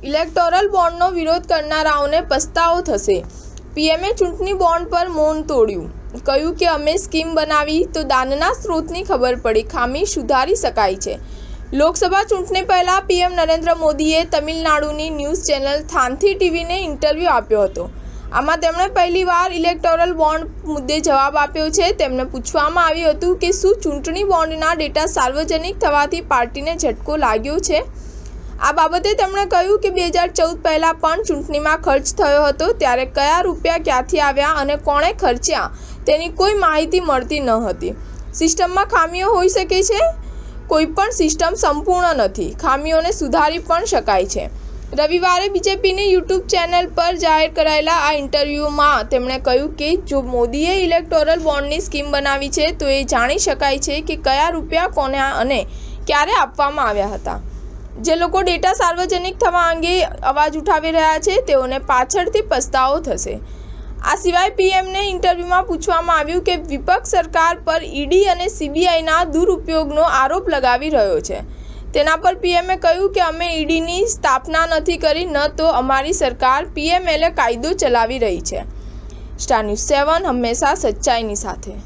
Electoral બોન્ડનો વિરોધ કરનારાઓને પસ્તાવો થશે। પીએમએ ચૂંટણી બોન્ડ પર મૌન તોડ્યું, કહ્યું કે અમે સ્કીમ બનાવી તો દાનના સ્ત્રોતની ખબર પડી, ખામી સુધારી શકાય છે। લોકસભા ચૂંટણી પહેલા પીએમ નરેન્દ્ર મોદીએ તમિલનાડુની ન્યૂઝ ચેનલ થાંથી ટીવીને ઇન્ટરવ્યૂ આપ્યો હતો। આમાં તેમણે પહેલીવાર ઇલેક્ટોરલ બોન્ડ મુદ્દે જવાબ આપ્યો છે। તેમને પૂછવામાં આવ્યું હતું કે શું ચૂંટણી બોન્ડના ડેટા સાર્વજનિક થવાથી પાર્ટીને ઝટકો લાગ્યો છે। આ બાબતે તેમણે કહ્યું કે 2014 પહેલાં પણ ચૂંટણીમાં ખર્ચ થયો હતો, ત્યારે કયા રૂપિયા ક્યાંથી આવ્યા અને કોણે ખર્ચ્યા તેની કોઈ માહિતી મળતી ન હતી। સિસ્ટમમાં ખામીઓ હોઈ શકે છે। કોઈ પણ સિસ્ટમ સંપૂર્ણ નથી, ખામીઓને સુધારી પણ શકાય છે। રવિવારે બીજેપીની યુટ્યુબ ચેનલ પર જાહેર કરાયેલા આ ઇન્ટરવ્યૂમાં તેમણે કહ્યું કે જો મોદીએ ઇલેક્ટોરલ બોન્ડની સ્કીમ બનાવી છે તો એ જાણી શકાય છે કે કયા રૂપિયા કોને અને ક્યારે આપવામાં આવ્યા હતા। જે લોકો ડેટા સાર્વજનિક થવા અંગે અવાજ ઉઠાવી રહ્યા છે તેઓને પાછળથી પસ્તાવો થશે। આ સિવાય પીએમને ઇન્ટરવ્યૂમાં પૂછવામાં આવ્યું કે વિપક્ષ સરકાર પર ઈડી અને સીબીઆઈના દુરુપયોગનો આરોપ લગાવી રહ્યો છે। તેના પર પીએમએ કહ્યું કે અમે ઈડીની સ્થાપના નથી કરી, ન તો અમારી સરકાર પીએમએલએ કાયદો ચલાવી રહી છે। સ્ટાર ન્યૂઝ 7 હંમેશા સચ્ચાઈની સાથે।